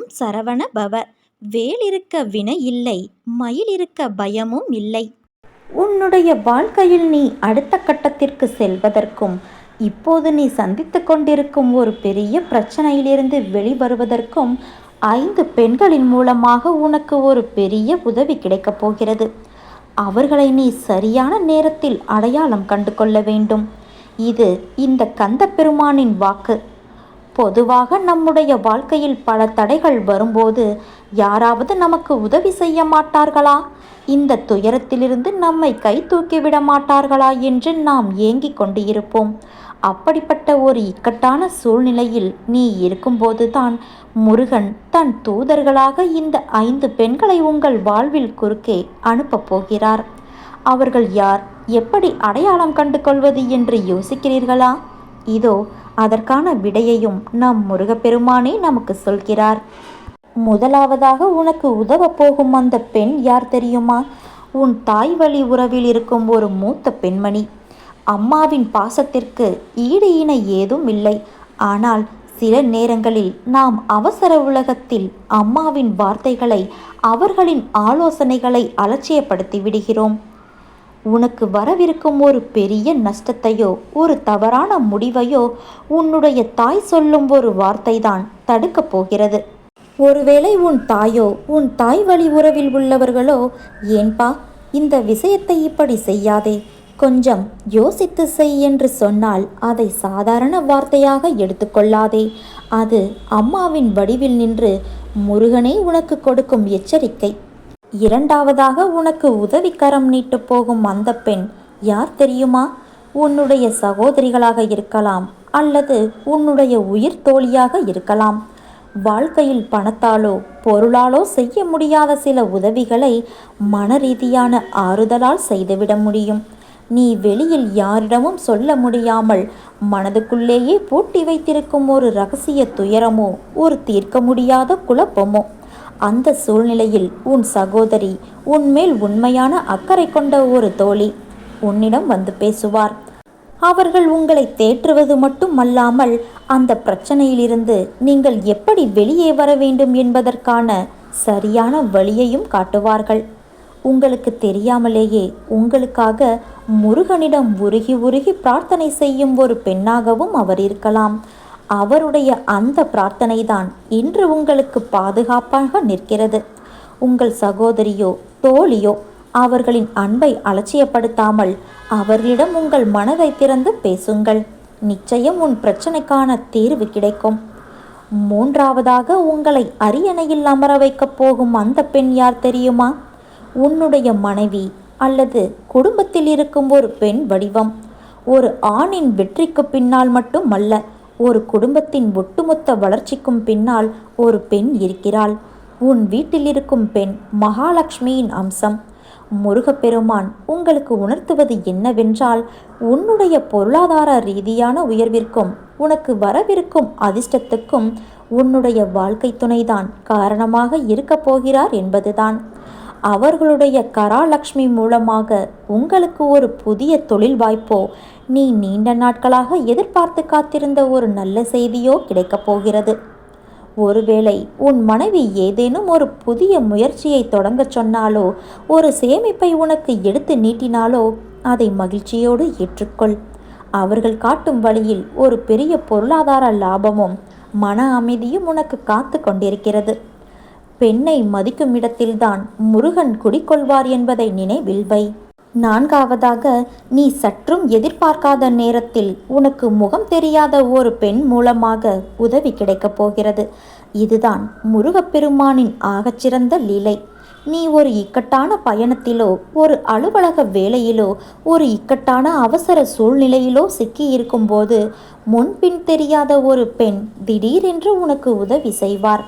ஓம் சரவண பவ. வேலிருக்க வினை இல்லை, மயிலிருக்க பயமும் இல்லை. உன்னுடைய வாழ்க்கையில் நீ அடுத்த கட்டத்திற்கு செல்வதற்கும், இப்போது நீ சந்தித்து கொண்டிருக்கும் ஒரு பெரிய பிரச்சனையிலிருந்து வெளிவருவதற்கும் 5 பெண்களின் மூலமாக உனக்கு ஒரு பெரிய உதவி கிடைக்கப் போகிறது. அவர்களை நீ சரியான நேரத்தில் அடையாளம் கண்டு கொள்ள வேண்டும். இது இந்த கந்த பெருமானின் வாக்கு. பொதுவாக நம்முடைய வாழ்க்கையில் பல தடைகள் வரும்போது யாராவது நமக்கு உதவி செய்ய மாட்டார்களா, இந்த துயரத்திலிருந்து நம்மை கை தூக்கிவிட மாட்டார்களா என்று நாம் ஏங்கிக் கொண்டு இருப்போம். அப்படிப்பட்ட ஒரு இக்கட்டான சூழ்நிலையில் நீ இருக்கும்போதுதான் முருகன் தன் தூதர்களாக இந்த 5 பெண்களை உங்கள் வாழ்வில் குறுக்கே அனுப்பப் போகிறார். அவர்கள் யார், எப்படி அடையாளம் கண்டு கொள்வது என்று யோசிக்கிறீர்களா? இதோ அதற்கான விடையையும் நம் முருகப்பெருமானே நமக்கு சொல்கிறார். முதலாவதாக உனக்கு உதவ போகும் அந்த பெண் யார் தெரியுமா? உன் தாய் வழி உறவில் இருக்கும் ஒரு மூத்த பெண்மணி. அம்மாவின் பாசத்திற்கு ஈடு இணை ஏதும் இல்லை. ஆனால் சில நேரங்களில் நாம் அவசர உலகத்தில் அம்மாவின் வார்த்தைகளை, அவர்களின் ஆலோசனைகளை அலட்சியப்படுத்தி விடுகிறோம். உனக்கு வரவிருக்கும் ஒரு பெரிய நஷ்டத்தையோ ஒரு தவறான முடிவையோ உன்னுடைய தாய் சொல்லும் ஒரு வார்த்தைதான் தடுக்கப் போகிறது. ஒருவேளை உன் தாயோ உன் தாய் வழி உறவில் உள்ளவர்களோ, ஏன்பா இந்த விஷயத்தை இப்படி செய்யாதே, கொஞ்சம் யோசித்து செய் என்று சொன்னால் அதை சாதாரண வார்த்தையாக எடுத்துக்கொள்ளாதே. அது அம்மாவின் வடிவில் நின்று முருகனே உனக்கு கொடுக்கும் எச்சரிக்கை. இரண்டாவதாக உனக்கு உதவிக்கரம் நீட்டு போகும் அந்த பெண் யார் தெரியுமா? உன்னுடைய சகோதரிகளாக இருக்கலாம், அல்லது உன்னுடைய உயிர் தோழியாக இருக்கலாம். வாழ்க்கையில் பணத்தாலோ பொருளாலோ செய்ய முடியாத சில உதவிகளை மன ரீதியான ஆறுதலால் செய்துவிட முடியும். நீ வெளியில் யாரிடமும் சொல்ல முடியாமல் மனதுக்குள்ளேயே பூட்டி வைத்திருக்கும் ஒரு இரகசிய துயரமோ ஒரு தீர்க்க முடியாத குழப்பமோ, அந்த சூழ்நிலையில் உன் சகோதரி, உன்மேல் உண்மையான அக்கறை கொண்ட ஒரு தோழி உன்னிடம் வந்து பேசுவார். அவர்கள் உங்களை தேற்றுவது மட்டுமல்லாமல் அந்த பிரச்சனையிலிருந்து நீங்கள் எப்படி வெளியே வர வேண்டும் என்பதற்கான சரியான வழியையும் காட்டுவார்கள். உங்களுக்கு தெரியாமலேயே உங்களுக்காக முருகனிடம் உருகி உருகி பிரார்த்தனை செய்யும் ஒரு பெண்ணாகவும் அவர் இருக்கலாம். அவருடைய அந்த பிரார்த்தனைதான் இன்று உங்களுக்கு பாதுகாப்பாக நிற்கிறது. உங்கள் சகோதரியோ தோழியோ அவர்களின் அன்பை அலட்சியப்படுத்தாமல் அவர்களிடம் உங்கள் மனதை திறந்து பேசுங்கள். நிச்சயம் உன் பிரச்சனைக்கான தீர்வு கிடைக்கும். மூன்றாவதாக உங்களை அரியணையில் அமர வைக்கப் போகும் அந்த பெண் யார் தெரியுமா? உன்னுடைய மனைவி அல்லது குடும்பத்தில் இருக்கும் ஒரு பெண் வடிவம். ஒரு ஆணின் வெற்றிக்கு பின்னால் மட்டுமல்ல, ஒரு குடும்பத்தின் ஒட்டுமொத்த வளர்ச்சிக்கும் பின்னால் ஒரு பெண் இருக்கிறாள். உன் வீட்டில் இருக்கும் பெண் மகாலட்சுமியின் அம்சம். முருகப்பெருமான் உங்களுக்கு உணர்த்துவது என்னவென்றால், உன்னுடைய பொருளாதார ரீதியான உயர்விற்கும் உனக்கு வரவிருக்கும் அதிர்ஷ்டத்துக்கும் உன்னுடைய வாழ்க்கை துணைதான் காரணமாக இருக்கப் போகிறார் என்பதுதான். அவர்களுடைய கராலட்சுமி மூலமாக உங்களுக்கு ஒரு புதிய தொழில் வாய்ப்போ, நீ நீண்ட நாட்களாக எதிர்பார்த்து காத்திருந்த ஒரு நல்ல செய்தியோ கிடைக்கப் போகிறது. ஒருவேளை உன் மனைவி ஏதேனும் ஒரு புதிய முயற்சியை தொடங்கச் சொன்னாலோ, ஒரு சேமிப்பை உனக்கு எடுத்து நீட்டினாலோ, அதை மகிழ்ச்சியோடு ஏற்றுக்கொள். அவர்கள் காட்டும் வழியில் ஒரு பெரிய பொருளாதார லாபமும் மன அமைதியும் உனக்கு காத்து கொண்டிருக்கிறது. பெண்ணை மதிக்கும் இடத்தில்தான் முருகன் குடிக்கொள்வார் என்பதை நினைவில் வை. நான்காவதாக, நீ சற்றும் எதிர்பார்க்காத நேரத்தில் உனக்கு முகம் தெரியாத ஒரு பெண் மூலமாக உதவி கிடைக்கப் போகிறது. இதுதான் முருகப்பெருமானின் ஆகச்சிறந்த லீலை. நீ ஒரு இக்கட்டான பயணத்திலோ, ஒரு அலுவலக வேலையிலோ, ஒரு இக்கட்டான அவசர சூழ்நிலையிலோ சிக்கி இருக்கும்போது முன்பின் தெரியாத ஒரு பெண் திடீரென்று உனக்கு உதவி செய்வார்.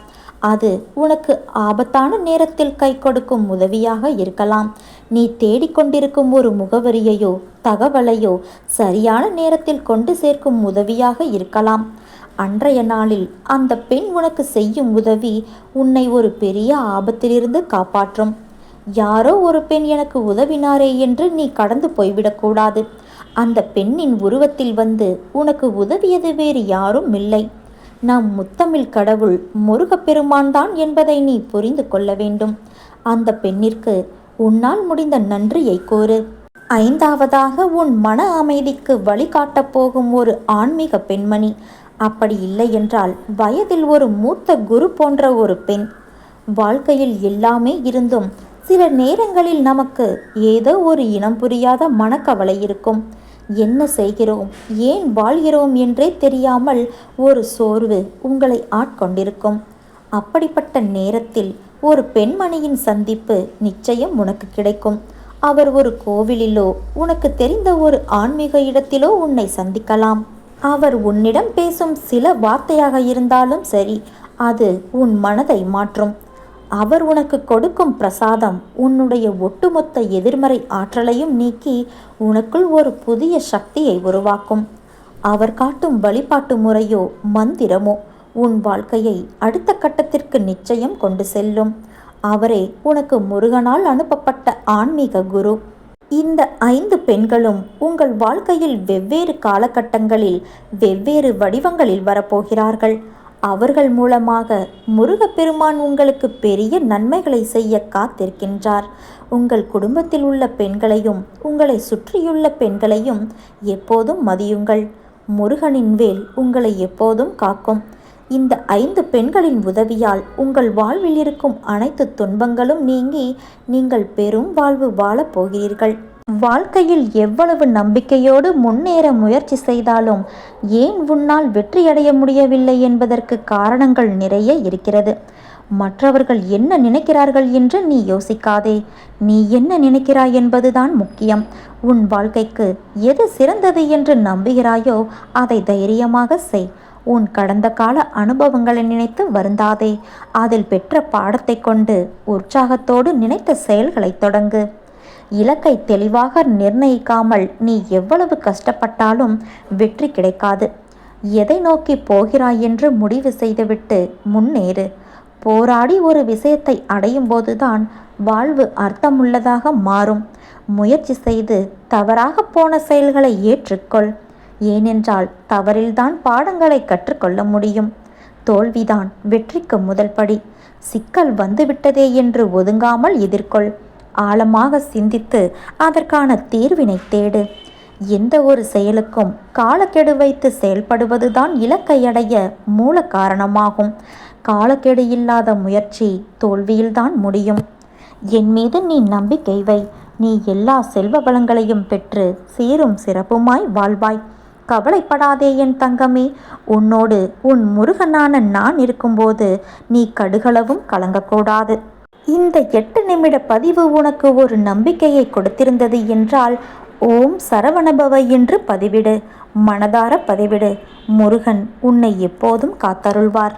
அது உனக்கு ஆபத்தான நேரத்தில் கை கொடுக்கும் உதவியாக இருக்கலாம். நீ தேடிக்கொண்டிருக்கும் ஒரு முகவரியையோ தகவலையோ சரியான நேரத்தில் கொண்டு சேர்க்கும் உதவியாக இருக்கலாம். அன்றைய நாளில் அந்த பெண் உனக்கு செய்யும் உதவி உன்னை ஒரு பெரிய ஆபத்திலிருந்து காப்பாற்றும். யாரோ ஒரு பெண் எனக்கு உதவினாரே என்று நீ கடந்து போய்விடக்கூடாது. அந்த பெண்ணின் உருவத்தில் வந்து உனக்கு உதவியது வேறு யாரும் இல்லை. நம் முத்தமிழ் கடவுள் முருகப்பெருமான் தான் என்பதை நீ புரிந்து கொள்ள வேண்டும். அந்த பெண்ணிற்கு உன்னால் முடிந்த நன்றியை கூறு. ஐந்தாவதாக, உன் மன அமைதிக்கு வழிகாட்டப் போகும் ஒரு ஆன்மீக பெண்மணி. அப்படி இல்லை என்றால் வயதில் ஒரு மூத்த குரு போன்ற ஒரு பெண். வாழ்க்கையில் எல்லாமே இருந்தும் சில நேரங்களில் நமக்கு ஏதோ ஒரு இனம் புரியாத மனக்கவலை இருக்கும். என்ன செய்கிறோம், ஏன் வாழ்கிறோம் என்றே தெரியாமல் ஒரு சோர்வு உங்களை ஆட்கொண்டிருக்கும். அப்படிப்பட்ட நேரத்தில் ஒரு பெண்மணியின் சந்திப்பு நிச்சயம் உனக்கு கிடைக்கும். அவர் ஒரு கோவிலிலோ உனக்கு தெரிந்த ஒரு ஆன்மீக இடத்திலோ உன்னை சந்திக்கலாம். அவர் உன்னிடம் பேசும் சில வார்த்தையாக இருந்தாலும் சரி, அது உன் மனதை மாற்றும். அவர் உனக்கு கொடுக்கும் பிரசாதம் உன்னுடைய ஒட்டுமொத்த எதிர்மறை ஆற்றலையும் நீக்கி உனக்குள் ஒரு புதிய சக்தியை உருவாக்கும். அவர் காட்டும் வழிபாட்டு முறையோ மந்திரமோ உன் வாழ்க்கையை அடுத்த கட்டத்திற்கு நிச்சயம் கொண்டு செல்லும். அவரே உனக்கு முருகனால் அனுப்பப்பட்ட ஆன்மீக குரு. இந்த 5 பெண்களும் உங்கள் வாழ்க்கையில் வெவ்வேறு காலகட்டங்களில் வெவ்வேறு வடிவங்களில் வரப்போகிறார்கள். அவர்கள் மூலமாக முருகப்பெருமான் உங்களுக்கு பெரிய நன்மைகளை செய்ய காத்திருக்கின்றார். உங்கள் குடும்பத்தில் உள்ள பெண்களையும் உங்களை சுற்றியுள்ள பெண்களையும் எப்போதும் மதியுங்கள். முருகனின் வேல் உங்களை எப்போதும் காக்கும். இந்த 5 பெண்களின் உதவியால் உங்கள் வாழ்வில் இருக்கும் அனைத்து துன்பங்களும் நீங்கி நீங்கள் பெரும் வாழ்வு வாழப் போகிறீர்கள். வாழ்க்கையில் எவ்வளவு நம்பிக்கையோடு முன்னேற முயற்சி செய்தாலும் ஏன் உன்னால் வெற்றியடைய முடியவில்லை என்பதற்கு காரணங்கள் நிறைய இருக்கிறது. மற்றவர்கள் என்ன நினைக்கிறார்கள் என்று நீ யோசிக்காதே. நீ என்ன நினைக்கிறாய் என்பதுதான் முக்கியம். உன் வாழ்க்கைக்கு எது சிறந்தது என்று நம்புகிறாயோ அதை தைரியமாக செய். உன் கடந்த கால அனுபவங்களை நினைத்து வருந்தாதே. அதில் பெற்ற பாடத்தை கொண்டு உற்சாகத்தோடு நினைத்த செயல்களை தொடங்கு. இலக்கை தெளிவாக நிர்ணயிக்காமல் நீ எவ்வளவு கஷ்டப்பட்டாலும் வெற்றி கிடைக்காது. எதை நோக்கி போகிறாய் என்று முடிவு செய்துவிட்டு முன்னேறு. போராடி ஒரு விஷயத்தை அடையும் போதுதான் வாழ்வு அர்த்தமுள்ளதாக மாறும். முயற்சி செய்து தவறாக போன செயல்களை ஏற்றுக்கொள். ஏனென்றால் தவறில்தான் பாடங்களை கற்றுக்கொள்ள முடியும். தோல்விதான் வெற்றிக்கு முதல் படி. சிக்கல் வந்துவிட்டதே என்று ஒதுங்காமல் எதிர்கொள். ஆழமாக சிந்தித்து அதற்கான தீர்வினை தேடு. எந்த ஒரு செயலுக்கும் காலக்கெடு வைத்து செயல்படுவதுதான் இலக்கை அடைய மூல காரணமாகும். காலக்கெடு இல்லாத முயற்சி தோல்வியில்தான் முடியும். என் மீது நீ நம்பிக்கை வை. நீ எல்லா செல்வ வளங்களையும் பெற்று சீரும் சிறப்புமாய் வாழ்வாய். கவலைப்படாதே என் தங்கமே. உன்னோடு உன் முருகனான நான் இருக்கும்போது நீ கடுகளவும் கலங்கக்கூடாது. இந்த 8 நிமிட பதிவு உனக்கு ஒரு நம்பிக்கையை கொடுத்திருந்தது என்றால் ஓம் சரவணபவ என்று பதிவிடு. மனதார பதிவிடு. முருகன் உன்னை எப்போதும் காத்தருள்வார்.